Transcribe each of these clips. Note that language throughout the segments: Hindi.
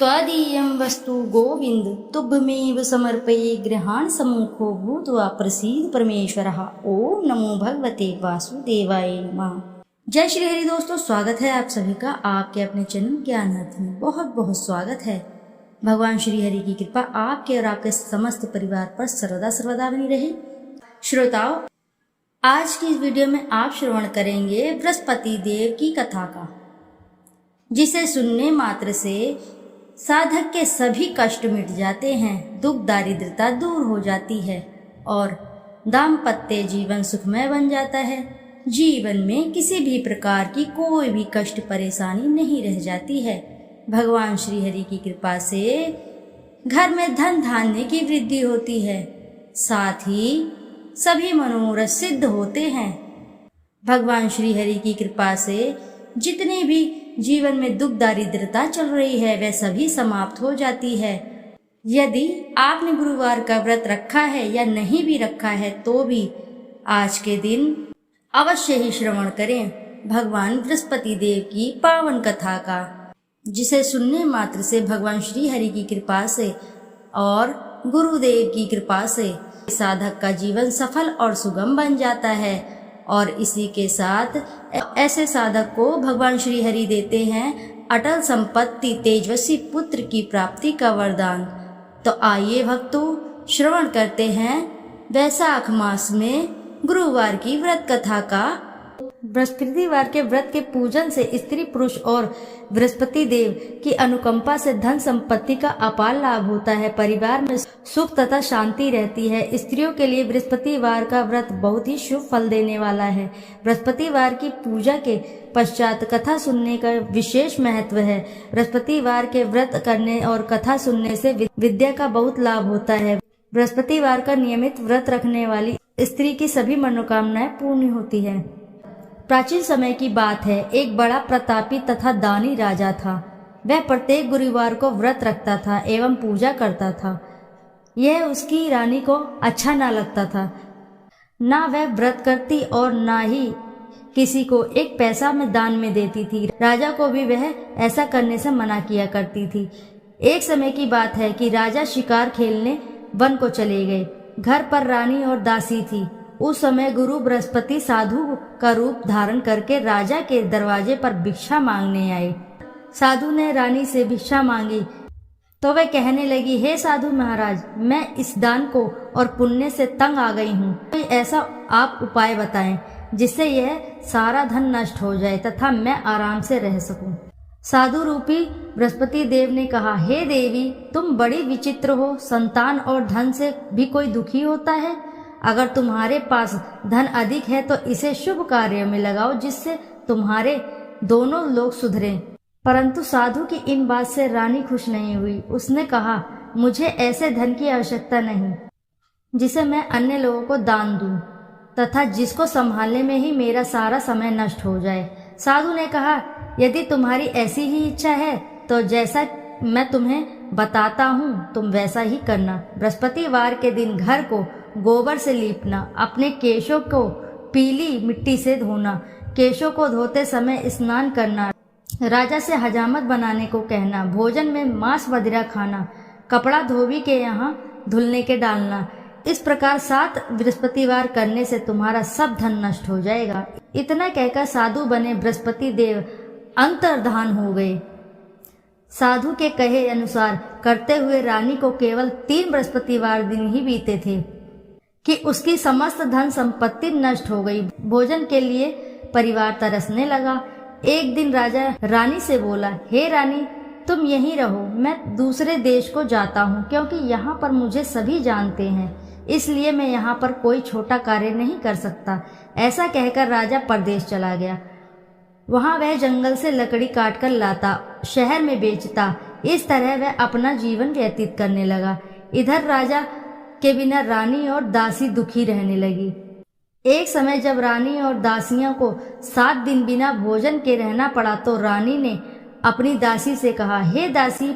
स्वादीयं वस्तु गोविंद तुभ्यमेव समर्पये गृहाण सम्मुखो भूत्वा प्रसीद परमेश्वरः। ओम नमो भगवते वासुदेवाय नमः। जय श्री हरि दोस्तों, स्वागत है आप सभी का आपके अपने चैनल ज्ञान अर्थ में। बहुत बहुत स्वागत है। भगवान श्री हरि की कृपा आपके और आपके समस्त परिवार पर सर्वदा सर्वदा बनी रहे। श्रोताओं, आज की इस वीडियो में आप श्रवण करेंगे बृहस्पति देव की कथा का, जिसे सुनने मात्र से साधक के सभी कष्ट मिट जाते हैं, दुख दारिद्रता दूर हो जाती है और दाम्पत्य जीवन सुखमय बन जाता है। जीवन में किसी भी प्रकार की कोई भी कष्ट परेशानी नहीं रह जाती है। भगवान श्री हरि की कृपा से घर में धन धान्य की वृद्धि होती है, साथ ही सभी मनोरथ सिद्ध होते हैं। भगवान श्री हरि की कृपा से जितने भी जीवन में दुख दारिद्रता चल रही है वह सभी समाप्त हो जाती है। यदि आपने गुरुवार का व्रत रखा है या नहीं भी रखा है तो भी आज के दिन अवश्य ही श्रवण करें भगवान बृहस्पति देव की पावन कथा का, जिसे सुनने मात्र से भगवान श्री हरि की कृपा से और गुरुदेव की कृपा से साधक का जीवन सफल और सुगम बन जाता है। और इसी के साथ ऐसे साधक को भगवान श्री हरि देते हैं अटल संपत्ति, तेजस्वी पुत्र की प्राप्ति का वरदान। तो आइए भक्तों, श्रवण करते हैं वैशाख मास में गुरुवार की व्रत कथा का। बृहस्पतिवार के व्रत के पूजन से स्त्री पुरुष और बृहस्पति देव की अनुकंपा से धन संपत्ति का अपार लाभ होता है। परिवार में सुख तथा शांति रहती है। स्त्रियों के लिए बृहस्पतिवार का व्रत बहुत ही शुभ फल देने वाला है। बृहस्पतिवार की पूजा के पश्चात कथा सुनने का विशेष महत्व है। बृहस्पतिवार के व्रत करने और कथा सुनने से विद्या का बहुत लाभ होता है। बृहस्पतिवार का नियमित व्रत रखने वाली स्त्री की सभी मनोकामनाएं पूर्ण होती है। प्राचीन समय की बात है, एक बड़ा प्रतापी तथा दानी राजा था। वह प्रत्येक गुरुवार को व्रत रखता था एवं पूजा करता था। यह उसकी रानी को अच्छा ना लगता था। ना वह व्रत करती और ना ही किसी को एक पैसा में दान में देती थी। राजा को भी वह ऐसा करने से मना किया करती थी। एक समय की बात है कि राजा शिकार खेलने वन को चले गए। घर पर रानी और दासी थी। उस समय गुरु बृहस्पति साधु का रूप धारण करके राजा के दरवाजे पर भिक्षा मांगने आए। साधु ने रानी से भिक्षा मांगी तो वह कहने लगी, हे साधु महाराज, मैं इस दान को और पुण्य से तंग आ गई हूँ। कोई ऐसा आप उपाय बताएं जिससे यह सारा धन नष्ट हो जाए तथा मैं आराम से रह सकूं। साधु रूपी बृहस्पति देव ने कहा, हे देवी, तुम बड़ी विचित्र हो। संतान और धन से भी कोई दुखी होता है। अगर तुम्हारे पास धन अधिक है तो इसे शुभ कार्य में लगाओ जिससे तुम्हारे दोनों लोग सुधरें। परंतु साधु की इन बात से रानी खुश नहीं हुई। उसने कहा, मुझे ऐसे धन की आवश्यकता नहीं जिसे मैं अन्य लोगों को दान दूं तथा जिसको संभालने में ही मेरा सारा समय नष्ट हो जाए। साधु ने कहा, यदि तुम्हारी ऐसी ही इच्छा है तो जैसा मैं तुम्हें बताता हूँ तुम वैसा ही करना। बृहस्पतिवार के दिन घर को गोबर से लीपना, अपने केशों को पीली मिट्टी से धोना, केशों को धोते समय स्नान करना, राजा से हजामत बनाने को कहना, भोजन में मांस वगैरह खाना, कपड़ा धोबी के यहाँ धुलने के डालना। इस प्रकार 7 बृहस्पतिवार करने से तुम्हारा सब धन नष्ट हो जाएगा। इतना कहकर साधु बने बृहस्पति देव अंतर्धान हो गए। साधु के कहे अनुसार करते हुए रानी को केवल 3 बृहस्पतिवार दिन ही बीते थे कि उसकी समस्त धन संपत्ति नष्ट हो गई। भोजन के लिए परिवार तरसने लगा। एक दिन राजा रानी से बोला, हे रानी, तुम यहीं रहो, मैं दूसरे देश को जाता हूँ क्योंकि यहाँ पर मुझे सभी जानते हैं, इसलिए मैं यहाँ पर कोई छोटा कार्य नहीं कर सकता। ऐसा कहकर राजा परदेश चला गया। वहाँ वह जंगल से लकड़ी काट कर लाता, शहर में बेचता। इस तरह वह अपना जीवन व्यतीत करने लगा। इधर राजा के बिना रानी और दासी दुखी रहने लगी। एक समय जब रानी और दासियों को 7 दिन बिना भोजन के रहना पड़ा तो रानी ने अपनी दासी से कहा, हे दासी,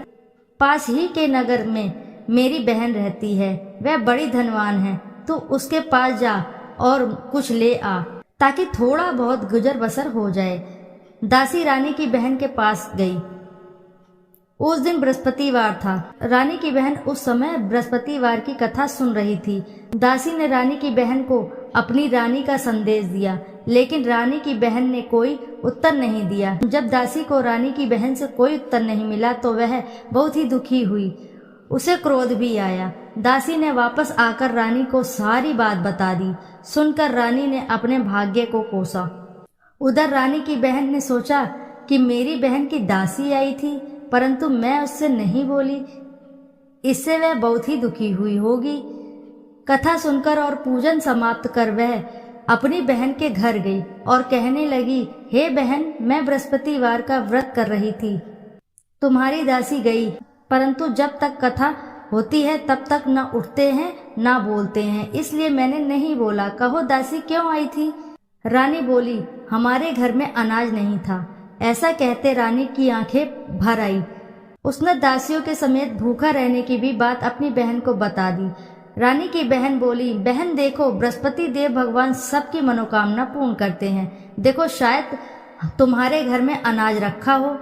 पास ही के नगर में मेरी बहन रहती है, वह बड़ी धनवान है, तो उसके पास जा और कुछ ले आ ताकि थोड़ा बहुत गुजर बसर हो जाए। दासी रानी की बहन के पास गई। उस दिन बृहस्पतिवार था। रानी की बहन उस समय बृहस्पतिवार की कथा सुन रही थी। दासी ने रानी की बहन को अपनी रानी का संदेश दिया, लेकिन रानी की बहन ने कोई उत्तर नहीं दिया। जब दासी को रानी की बहन से कोई उत्तर नहीं मिला तो वह बहुत ही दुखी हुई। उसे क्रोध भी आया। दासी ने वापस आकर रानी को सारी बात बता दी। सुनकर रानी ने अपने भाग्य को कोसा। उधर रानी की बहन ने सोचा कि मेरी बहन की दासी आई थी, परंतु मैं उससे नहीं बोली, इससे वह बहुत ही दुखी हुई होगी। कथा सुनकर और पूजन समाप्त कर वह अपनी बहन के घर गई और कहने लगी, हे बहन, मैं बृहस्पतिवार का व्रत कर रही थी। तुम्हारी दासी गई, परंतु जब तक कथा होती है तब तक न उठते हैं न बोलते हैं, इसलिए मैंने नहीं बोला। कहो दासी क्यों आई थी? रानी बोली, हमारे घर में अनाज नहीं था। ऐसा कहते रानी की आंखें भर आई। उसने दासियों के समेत भूखा रहने की भी बात अपनी बहन को बता दी। रानी की बहन बोली, बहन देखो, बृहस्पति देव भगवान सबकी मनोकामना पूर्ण करते हैं। देखो, शायद तुम्हारे घर में अनाज रखा हो।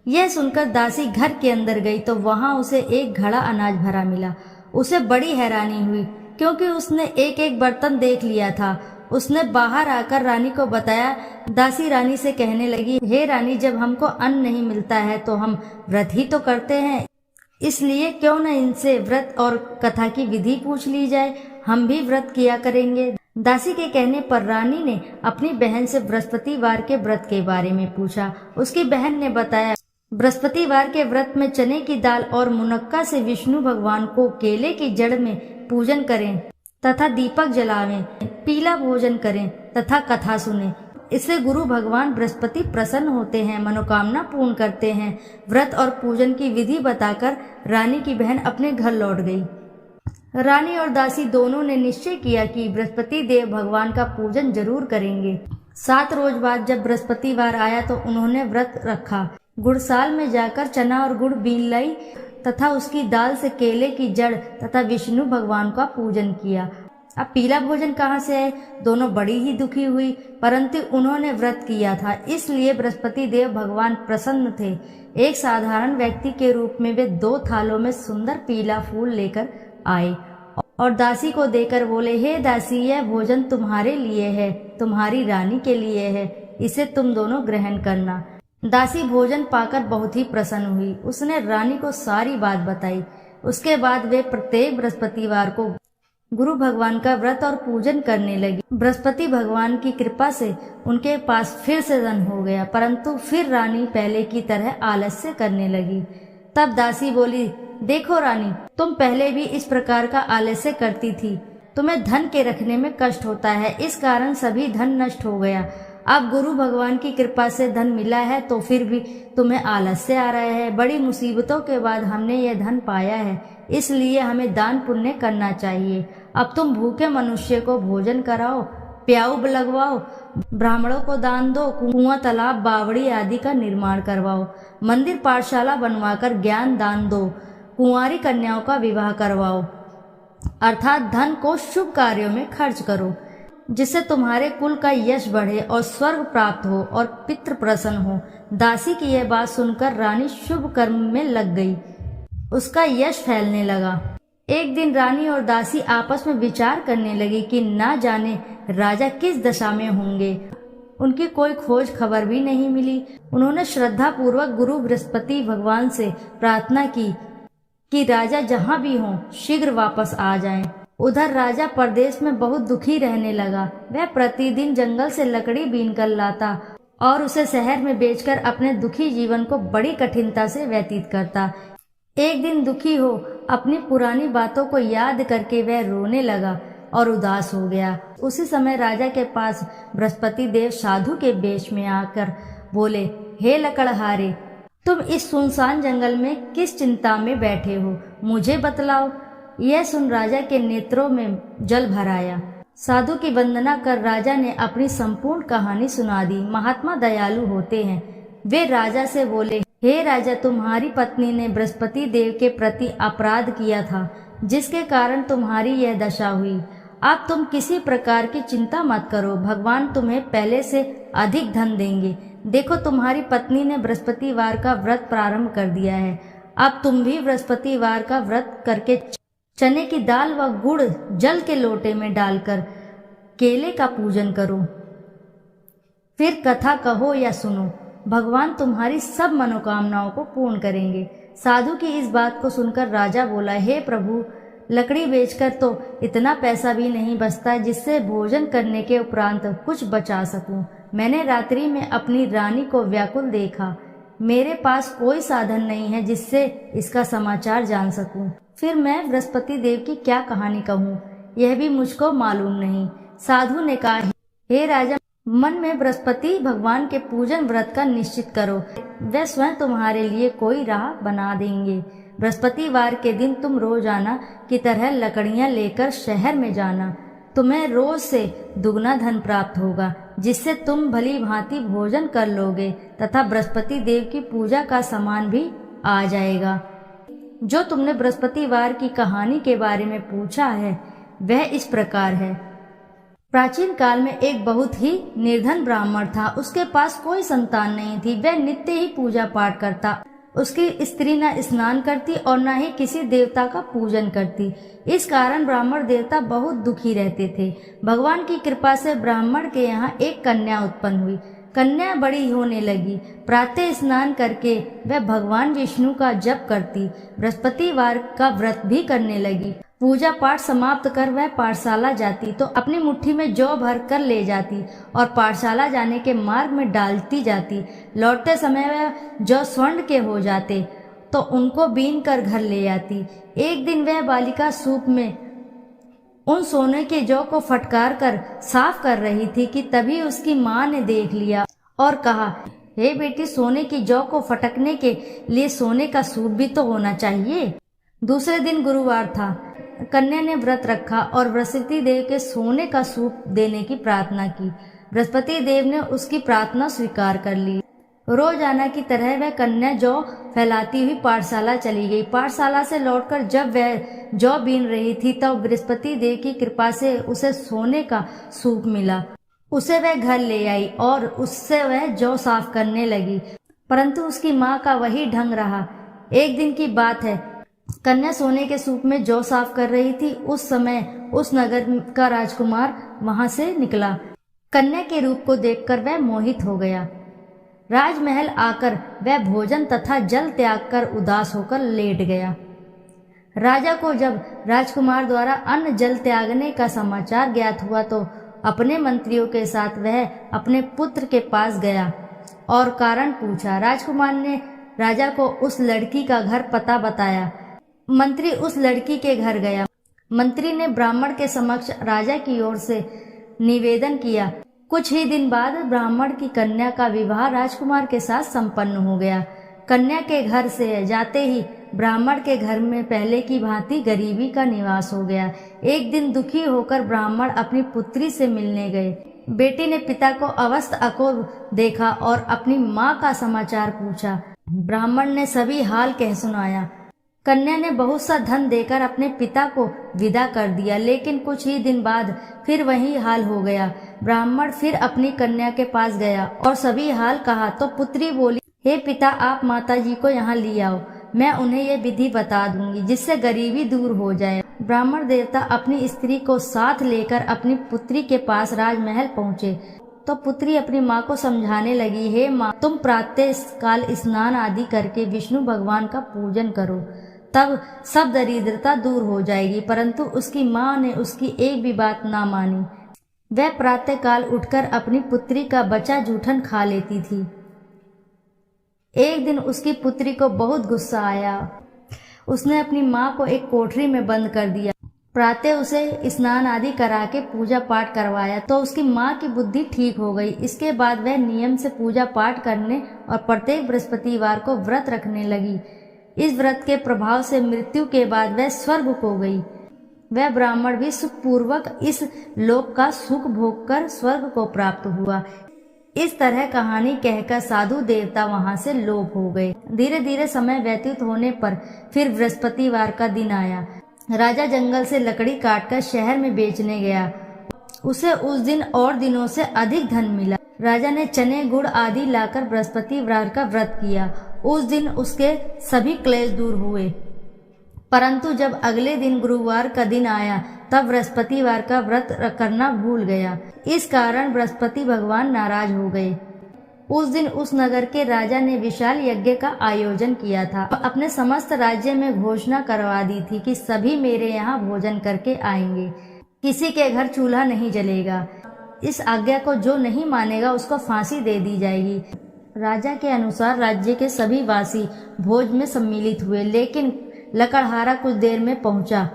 यह सुनकर दासी घर के अंदर गई तो वहां उसे एक घड़ा अनाज भरा मिला। उसे बड़ी हैरानी हुई, क्योंकि उसने एक एक बर्तन देख लिया था। उसने बाहर आकर रानी को बताया। दासी रानी से कहने लगी, हे रानी, जब हमको अन्न नहीं मिलता है तो हम व्रत ही तो करते हैं, इसलिए क्यों न इनसे व्रत और कथा की विधि पूछ ली जाए, हम भी व्रत किया करेंगे। दासी के कहने पर रानी ने अपनी बहन से बृहस्पतिवार के व्रत के बारे में पूछा। उसकी बहन ने बताया, बृहस्पतिवार के व्रत में चने की दाल और मुनक्का से विष्णु भगवान को केले की जड़ में पूजन करें तथा दीपक जलावें, पीला भोजन करें तथा कथा सुने। इससे गुरु भगवान बृहस्पति प्रसन्न होते हैं, मनोकामना पूर्ण करते हैं। व्रत और पूजन की विधि बताकर रानी की बहन अपने घर लौट गई। रानी और दासी दोनों ने निश्चय किया कि बृहस्पति देव भगवान का पूजन जरूर करेंगे। 7 रोज बाद जब बृहस्पतिवार आया तो उन्होंने व्रत रखा। गुड़साल में जाकर चना और गुड़ बीन लाई तथा उसकी दाल से केले की जड़ तथा विष्णु भगवान का पूजन किया। अब पीला भोजन कहाँ से आए? दोनों बड़ी ही दुखी हुई, परंतु उन्होंने व्रत किया था, इसलिए बृहस्पति देव भगवान प्रसन्न थे। एक साधारण व्यक्ति के रूप में वे 2 थालों में सुंदर पीला फूल लेकर आए और दासी को देकर बोले, हे दासी, यह भोजन तुम्हारे लिए है, तुम्हारी रानी के लिए है, इसे तुम दोनों ग्रहण करना। दासी भोजन पाकर बहुत ही प्रसन्न हुई। उसने रानी को सारी बात बताई। उसके बाद वे प्रत्येक बृहस्पतिवार को गुरु भगवान का व्रत और पूजन करने लगी। बृहस्पति भगवान की कृपा से उनके पास फिर से धन हो गया, परंतु फिर रानी पहले की तरह आलस्य करने लगी। तब दासी बोली, देखो रानी, तुम पहले भी इस प्रकार का आलस्य करती थी। तुम्हें धन के रखने में कष्ट होता है, इस कारण सभी धन नष्ट हो गया। अब गुरु भगवान की कृपा से धन मिला है तो फिर भी तुम्हें आलस्य आ रहा है। बड़ी मुसीबतों के बाद हमने यह धन पाया है, इसलिए हमें दान पुण्य करना चाहिए। अब तुम भूखे मनुष्य को भोजन कराओ, प्याऊ लगवाओ, ब्राह्मणों को दान दो, कुआं, तालाब, बावड़ी आदि का निर्माण करवाओ, मंदिर पाठशाला बनवाकर ज्ञान दान दो, कुंवारी कन्याओं का विवाह करवाओ, अर्थात धन को शुभ कार्यों में खर्च करो, जिससे तुम्हारे कुल का यश बढ़े और स्वर्ग प्राप्त हो और पितृ प्रसन्न हो। दासी की यह बात सुनकर रानी शुभ कर्म में लग गई। उसका यश फैलने लगा। एक दिन रानी और दासी आपस में विचार करने लगी कि ना जाने राजा किस दशा में होंगे। उनकी कोई खोज खबर भी नहीं मिली। उन्होंने श्रद्धा पूर्वक गुरु बृहस्पति भगवान से प्रार्थना की कि राजा जहाँ भी हों शीघ्र वापस आ जाएं। उधर राजा परदेश में बहुत दुखी रहने लगा। वह प्रतिदिन जंगल से लकड़ी बीन कर लाता और उसे शहर में बेचकर अपने दुखी जीवन को बड़ी कठिनता से व्यतीत करता। एक दिन दुखी हो अपनी पुरानी बातों को याद करके वह रोने लगा और उदास हो गया। उसी समय राजा के पास बृहस्पति देव साधु के वेश में आकर बोले, हे लकड़हारे, तुम इस सुनसान जंगल में किस चिंता में बैठे हो, मुझे बतलाओ। यह सुन राजा के नेत्रों में जल भर आया। साधु की वंदना कर राजा ने अपनी संपूर्ण कहानी सुना दी। महात्मा दयालु होते हैं। वे राजा से बोले, हे राजा, तुम्हारी पत्नी ने बृहस्पति देव के प्रति अपराध किया था, जिसके कारण तुम्हारी यह दशा हुई। अब तुम किसी प्रकार की चिंता मत करो, भगवान तुम्हें पहले से अधिक धन देंगे। देखो, तुम्हारी पत्नी ने बृहस्पतिवार का व्रत प्रारंभ कर दिया है। अब तुम भी बृहस्पतिवार का व्रत करके चने की दाल व गुड़ जल के लोटे में डालकर केले का पूजन करो। फिर कथा कहो या सुनो, भगवान तुम्हारी सब मनोकामनाओं को पूर्ण करेंगे। साधु की इस बात को सुनकर राजा बोला, हे प्रभु, लकड़ी बेचकर तो इतना पैसा भी नहीं बचता जिससे भोजन करने के उपरांत कुछ बचा सकूं। मैंने रात्रि में अपनी रानी को व्याकुल देखा। मेरे पास कोई साधन नहीं है जिससे इसका समाचार जान सकूं। फिर मैं बृहस्पति देव की क्या कहानी कहूँ, यह भी मुझको मालूम नहीं। साधु ने कहा, हे राजा, मन में बृहस्पति भगवान के पूजन व्रत का निश्चित करो, वे स्वयं तुम्हारे लिए कोई राह बना देंगे। बृहस्पतिवार के दिन तुम रोजाना की तरह लकड़ियां लेकर शहर में जाना। तुम्हें रोज से दुगना धन प्राप्त होगा, जिससे तुम भली भांति भोजन कर लोगे तथा बृहस्पति देव की पूजा का सामान भी आ जाएगा। जो तुमने बृहस्पतिवार की कहानी के बारे में पूछा है वह इस प्रकार है। प्राचीन काल में एक बहुत ही निर्धन ब्राह्मण था। उसके पास कोई संतान नहीं थी। वह नित्य ही पूजा पाठ करता। उसकी स्त्री न स्नान करती और न ही किसी देवता का पूजन करती। इस कारण ब्राह्मण देवता बहुत दुखी रहते थे। भगवान की कृपा से ब्राह्मण के यहाँ एक कन्या उत्पन्न हुई। कन्या बड़ी होने लगी। प्रातः स्नान करके वह भगवान विष्णु का जप करती, बृहस्पतिवार का व्रत भी करने लगी। पूजा पाठ समाप्त कर वह पाठशाला जाती तो अपनी मुट्ठी में जौ भर कर ले जाती और पाठशाला जाने के मार्ग में डालती जाती। लौटते समय वह जौ स्वर्ण के हो जाते तो उनको बीन कर घर ले आती। एक दिन वह बालिका सूप में उन सोने के जौ को फटकार कर साफ कर रही थी कि तभी उसकी माँ ने देख लिया और कहा, हे बेटी, सोने की जौ को फटकने के लिए सोने का सूप भी तो होना चाहिए। दूसरे दिन गुरुवार था। कन्या ने व्रत रखा और बृहस्पति देव के सोने का सूप देने की प्रार्थना की। बृहस्पति देव ने उसकी प्रार्थना स्वीकार कर ली। रोजाना की तरह वह कन्या जौ फैलाती हुई पाठशाला चली गई। पाठशाला से लौटकर जब वह जौ बीन रही थी तब बृहस्पति देव की कृपा से उसे सोने का सूप मिला। उसे वह घर ले आई और उससे वह जौ साफ करने लगी, परंतु उसकी माँ का वही ढंग रहा। एक दिन की बात है, कन्या सोने के सूप में जौ साफ कर रही थी। उस समय उस नगर का राजकुमार वहां से निकला। कन्या के रूप को देखकर वह मोहित हो गया। राजमहल आकर वह भोजन तथा जल त्याग कर उदास होकर लेट गया। राजा को जब राजकुमार द्वारा अन्न जल त्यागने का समाचार ज्ञात हुआ तो अपने मंत्रियों के साथ वह अपने पुत्र के पास गया और कारण पूछा। राजकुमार ने राजा को उस लड़की का घर पता बताया। मंत्री उस लड़की के घर गया। मंत्री ने ब्राह्मण के समक्ष राजा की ओर से निवेदन किया। कुछ ही दिन बाद ब्राह्मण की कन्या का विवाह राजकुमार के साथ संपन्न हो गया। कन्या के घर से जाते ही ब्राह्मण के घर में पहले की भांति गरीबी का निवास हो गया। एक दिन दुखी होकर ब्राह्मण अपनी पुत्री से मिलने गए। बेटी ने पिता को अवस्थ अकोल देखा और अपनी माँ का समाचार पूछा। ब्राह्मण ने सभी हाल कह सुनाया। कन्या ने बहुत सा धन देकर अपने पिता को विदा कर दिया, लेकिन कुछ ही दिन बाद फिर वही हाल हो गया। ब्राह्मण फिर अपनी कन्या के पास गया और सभी हाल कहा तो पुत्री बोली, हे पिता, आप माता जी को यहाँ ले आओ, मैं उन्हें ये विधि बता दूंगी जिससे गरीबी दूर हो जाए। ब्राह्मण देवता अपनी स्त्री को साथ लेकर अपनी पुत्री के पास राजमहल पहुँचे तो पुत्री अपनी माँ को समझाने लगी, हे माँ, तुम प्रातः काल स्नान आदि करके विष्णु भगवान का पूजन करो, तब सब दरिद्रता दूर हो जाएगी। परंतु उसकी माँ ने उसकी एक भी बात ना मानी। वह प्रातः काल उठकर अपनी पुत्री का बचा जूठन खा लेती थी। एक दिन उसकी पुत्री को बहुत गुस्सा आया। उसने अपनी माँ को एक कोठरी में बंद कर दिया। प्रातः उसे स्नान आदि करा के पूजा पाठ करवाया तो उसकी माँ की बुद्धि ठीक हो गई। इसके बाद वह नियम से पूजा पाठ करने और प्रत्येक बृहस्पतिवार को व्रत रखने लगी। इस व्रत के प्रभाव से मृत्यु के बाद वह स्वर्ग को गई। वह ब्राह्मण भी सुखपूर्वक इस लोक का सुख भोग कर स्वर्ग को प्राप्त हुआ। इस तरह कहानी कहकर साधु देवता वहां से लोप हो गए। धीरे धीरे समय व्यतीत होने पर फिर बृहस्पतिवार का दिन आया। राजा जंगल से लकड़ी काटकर शहर में बेचने गया। उसे उस दिन और दिनों से अधिक धन मिला। राजा ने चने गुड़ आदि लाकर बृहस्पतिवार का व्रत किया उस दिन उसके सभी क्लेश दूर हुए। परंतु जब अगले दिन गुरुवार का दिन आया तब बृहस्पतिवार का व्रत करना भूल गया। इस कारण बृहस्पति भगवान नाराज हो गए। उस दिन उस नगर के राजा ने विशाल यज्ञ का आयोजन किया था। अपने समस्त राज्य में घोषणा करवा दी थी कि सभी मेरे यहाँ भोजन करके आएंगे, किसी के घर चूल्हा नहीं जलेगा। इस आज्ञा को जो नहीं मानेगा उसको फांसी दे दी जाएगी। राजा के अनुसार राज्य के सभी वासी भोज में सम्मिलित हुए, लेकिन लकड़हारा कुछ देर में पहुंचा,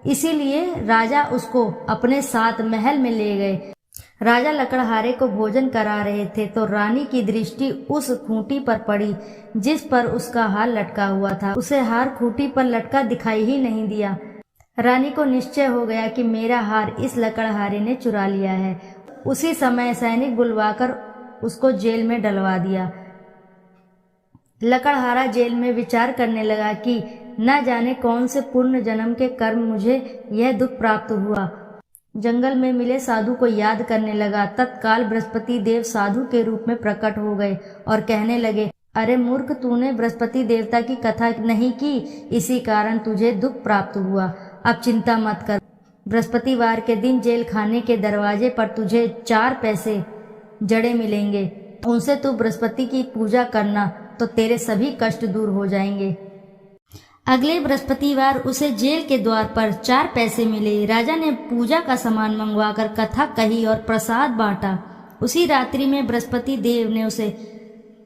इसीलिए राजा उसको अपने साथ महल में ले गए। राजा लकड़हारे को भोजन करा रहे थे तो रानी की दृष्टि उस खूंटी पर पड़ी जिस पर उसका हार लटका हुआ था। उसे हार खूंटी पर लटका दिखाई ही नहीं दिया। रानी को निश्चय हो गया कि मेरा हार इस लकड़हारे ने चुरा लिया है। उसी समय सैनिक बुलवाकर उसको जेल में डलवा दिया। लकड़हारा जेल में विचार करने लगा कि न जाने कौन से पूर्ण जन्म के कर्म मुझे यह दुख प्राप्त हुआ। जंगल में मिले साधु को याद करने लगा। तत्काल बृहस्पति देव साधु के रूप में प्रकट हो गए और कहने लगे, अरे मूर्ख, तूने बृहस्पति देवता की कथा नहीं की, इसी कारण तुझे दुख प्राप्त हुआ। अब चिंता मत कर। बृहस्पतिवार के दिन जेल खाने के दरवाजे पर तुझे 4 पैसे जड़े मिलेंगे। उनसे तू बृहस्पति की पूजा करना तो तेरे सभी कष्ट दूर हो जाएंगे। अगले बृहस्पतिवार उसे जेल के द्वार पर 4 पैसे मिले। राजा ने पूजा का सामान मंगवाकर कथा कही और प्रसाद बांटा। उसी रात्रि में बृहस्पति देव ने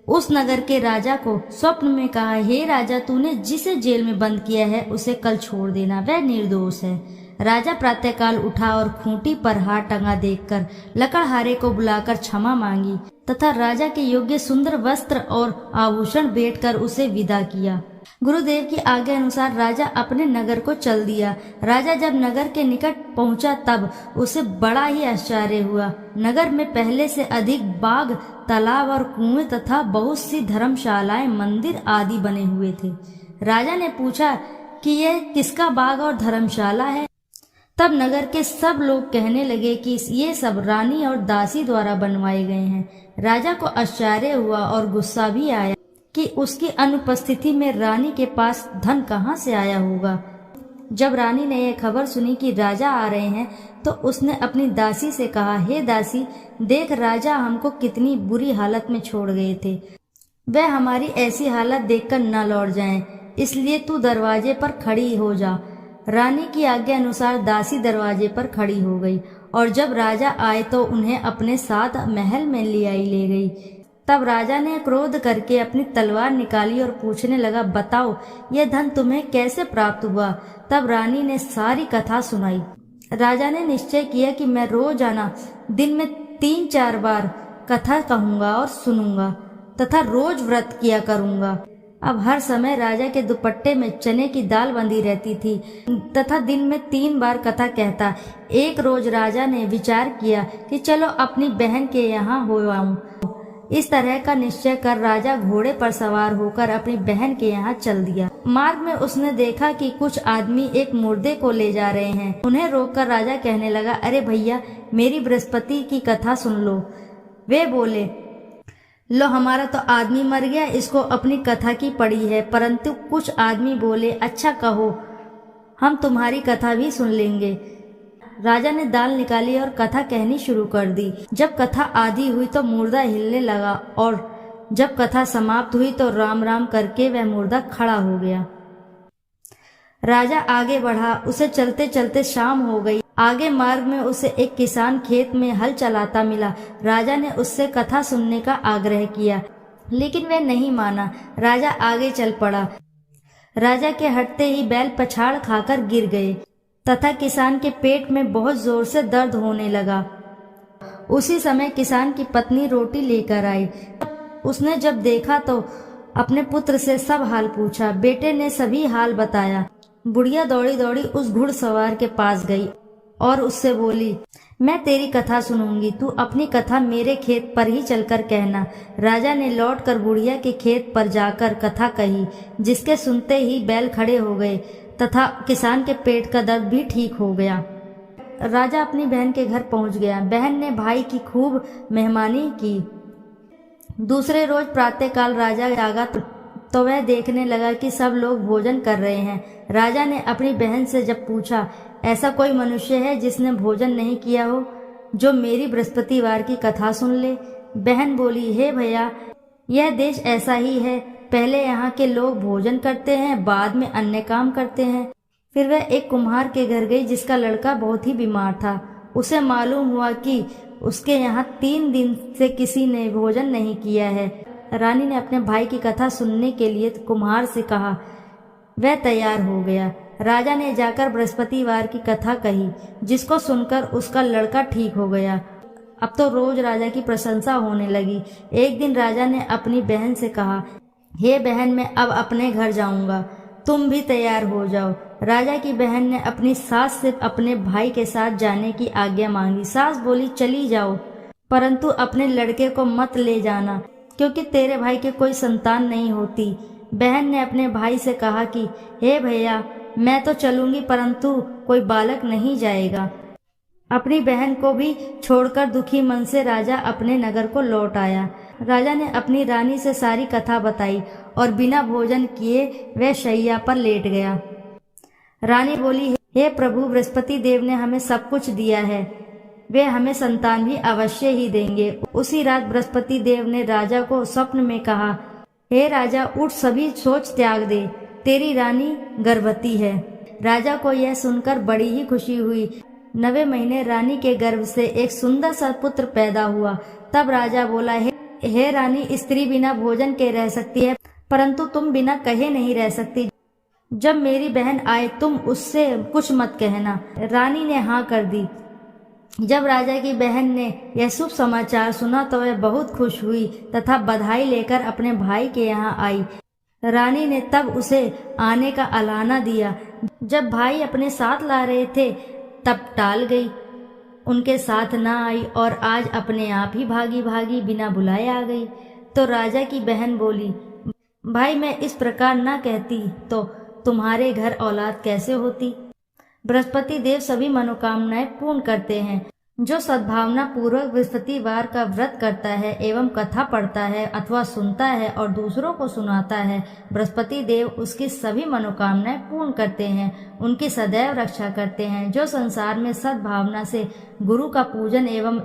उस नगर के राजा को स्वप्न में कहा, हे राजा, तूने जिसे जेल में बंद किया है उसे कल छोड़ देना, वह निर्दोष है। राजा प्रातःकाल उठा और खूंटी पर हार टंगा देखकर लकड़हारे को बुलाकर क्षमा मांगी तथा राजा के योग्य सुंदर वस्त्र और आभूषण भेंटकर उसे विदा किया। गुरुदेव की आज्ञा अनुसार राजा अपने नगर को चल दिया। राजा जब नगर के निकट पहुंचा तब उसे बड़ा ही आश्चर्य हुआ। नगर में पहले से अधिक बाग, तालाब और कुएं तथा बहुत सी धर्मशालाएं, मंदिर आदि बने हुए थे। राजा ने पूछा कि यह किसका बाग और धर्मशाला है? तब नगर के सब लोग कहने लगे कि ये सब रानी और दासी द्वारा बनवाए गए हैं। राजा को आश्चर्य हुआ और गुस्सा भी आया कि उसकी अनुपस्थिति में रानी के पास धन कहाँ से आया होगा। जब रानी ने यह खबर सुनी कि राजा आ रहे हैं तो उसने अपनी दासी से कहा, हे दासी, देख राजा हमको कितनी बुरी हालत में छोड़ गए थे। वह हमारी ऐसी हालत देखकर न लौट जाएं, इसलिए तू दरवाजे पर खड़ी हो जा। रानी की आज्ञा अनुसार दासी दरवाजे पर खड़ी हो गई और जब राजा आए तो उन्हें अपने साथ महल में ले गई। तब राजा ने क्रोध करके अपनी तलवार निकाली और पूछने लगा, बताओ यह धन तुम्हें कैसे प्राप्त हुआ? तब रानी ने सारी कथा सुनाई। राजा ने निश्चय किया कि मैं रोजाना दिन में 3-4 बार कथा कहूँगा और सुनूंगा तथा रोज व्रत किया करूँगा। अब हर समय राजा के दुपट्टे में चने की दाल बंधी रहती थी तथा दिन में 3 बार कथा कहता। एक रोज राजा ने विचार किया कि चलो अपनी बहन के यहाँ हो आऊं। इस तरह का निश्चय कर राजा घोड़े पर सवार होकर अपनी बहन के यहाँ चल दिया। मार्ग में उसने देखा कि कुछ आदमी एक मुर्दे को ले जा रहे हैं। उन्हें रोककर राजा कहने लगा, अरे भैया, मेरी बृहस्पति की कथा सुन लो। वे बोले, लो हमारा तो आदमी मर गया, इसको अपनी कथा की पड़ी है। परंतु कुछ आदमी बोले, अच्छा कहो, हम तुम्हारी कथा भी सुन लेंगे। राजा ने दाल निकाली और कथा कहनी शुरू कर दी। जब कथा आधी हुई तो मुर्दा हिलने लगा और जब कथा समाप्त हुई तो राम राम करके वह मुर्दा खड़ा हो गया। राजा आगे बढ़ा। उसे चलते चलते शाम हो गई। आगे मार्ग में उसे एक किसान खेत में हल चलाता मिला। राजा ने उससे कथा सुनने का आग्रह किया, लेकिन वह नहीं माना। राजा आगे चल पड़ा। राजा के हटते ही बैल पछाड़ खाकर गिर गए तथा किसान के पेट में बहुत जोर से दर्द होने लगा। उसी समय किसान की पत्नी रोटी लेकर आई। उसने जब देखा तो अपने पुत्र से सब हाल पूछा। बेटे ने सभी हाल बताया। बुढ़िया दौड़ी दौड़ी उस घुड़सवार के पास गई और उससे बोली, मैं तेरी कथा सुनूंगी, तू अपनी कथा मेरे खेत पर ही चलकर कहना। राजा ने लौटकर बुढ़िया के खेत पर जाकर कथा कही, जिसके सुनते ही बैल खड़े हो गए तथा किसान के पेट का दर्द भी ठीक हो गया। राजा अपनी बहन के घर पहुंच गया। बहन ने भाई की खूब मेहमानी की। दूसरे रोज प्रातःकाल राजा जागा तो तो वह देखने लगा कि सब लोग भोजन कर रहे हैं। राजा ने अपनी बहन से जब पूछा, ऐसा कोई मनुष्य है जिसने भोजन नहीं किया हो, जो मेरी बृहस्पतिवार की कथा सुन ले? बहन बोली, हे भैया, यह देश ऐसा ही है। पहले यहाँ के लोग भोजन करते हैं, बाद में अन्य काम करते हैं। फिर वह एक कुम्हार के घर गई जिसका लड़का बहुत ही बीमार था। उसे मालूम हुआ कि उसके यहाँ 3 दिन से किसी ने भोजन नहीं किया है। रानी ने अपने भाई की कथा सुनने के लिए कुम्हार से कहा। वह तैयार हो गया। राजा ने जाकर बृहस्पतिवार की कथा कही, जिसको सुनकर उसका लड़का ठीक हो गया। अब तो रोज राजा की प्रशंसा होने लगी। एक दिन राजा ने अपनी बहन से कहा, हे बहन, मैं अब अपने घर जाऊंगा, तुम भी तैयार हो जाओ। राजा की बहन ने अपनी सास से अपने भाई के साथ जाने की आज्ञा मांगी। सास बोली, चली जाओ, परंतु अपने लड़के को मत ले जाना, क्योंकि तेरे भाई के कोई संतान नहीं होती। बहन ने अपने भाई से कहा कि हे भैया, मैं तो चलूंगी, परंतु कोई बालक नहीं जाएगा। अपनी बहन को भी छोड़कर दुखी मन से राजा अपने नगर को लौट आया। राजा ने अपनी रानी से सारी कथा बताई और बिना भोजन किए वह शैया पर लेट गया। रानी बोली, हे प्रभु, बृहस्पति देव ने हमें सब कुछ दिया है, वे हमें संतान भी अवश्य ही देंगे। उसी रात बृहस्पति देव ने राजा को स्वप्न में कहा, हे राजा, उठ, सभी सोच त्याग दे, तेरी रानी गर्भवती है। राजा को यह सुनकर बड़ी ही खुशी हुई। 9वें महीने रानी के गर्भ से एक सुंदर सा पुत्र पैदा हुआ। तब राजा बोला, हे रानी, स्त्री बिना भोजन के रह सकती है, परंतु तुम बिना कहे नहीं रह सकती। जब मेरी बहन आए तुम उससे कुछ मत कहना। रानी ने हाँ कर दी। जब राजा की बहन ने यह शुभ समाचार सुना तो वह बहुत खुश हुई तथा बधाई लेकर अपने भाई के यहाँ आई। रानी ने तब उसे आने का अलाना दिया। जब भाई अपने साथ ला रहे थे तब टाल गई, उनके साथ ना आई और आज अपने आप ही भागी भागी बिना बुलाए आ गई। तो राजा की बहन बोली, भाई, मैं इस प्रकार ना कहती तो तुम्हारे घर औलाद कैसे होती? बृहस्पति देव सभी मनोकामनाएं पूर्ण करते हैं। जो सद्भावना पूर्वक बृहस्पतिवार का व्रत करता है एवं कथा पढ़ता है अथवा सुनता है और दूसरों को सुनाता है, बृहस्पति देव उसकी सभी मनोकामनाएं पूर्ण करते हैं, उनकी सदैव रक्षा करते हैं। जो संसार में सद्भावना से गुरु का पूजन एवं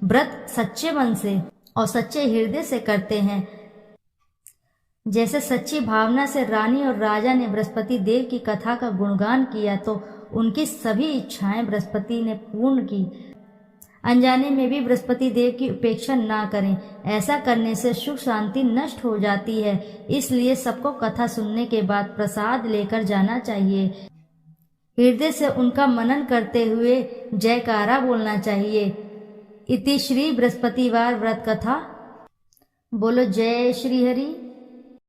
व्रत सच्चे मन से और सच्चे हृदय से करते हैं, जैसे सच्ची भावना से रानी और राजा ने बृहस्पति देव की कथा का गुणगान किया तो उनकी सभी इच्छाएं बृहस्पति ने पूर्ण की। अनजाने में भी बृहस्पति देव की उपेक्षा ना करें, ऐसा करने से सुख शांति नष्ट हो जाती है। इसलिए सबको कथा सुनने के बाद प्रसाद लेकर जाना चाहिए। हृदय से उनका मनन करते हुए जयकारा बोलना चाहिए। इति श्री बृहस्पतिवार व्रत कथा। बोलो जय श्री हरि।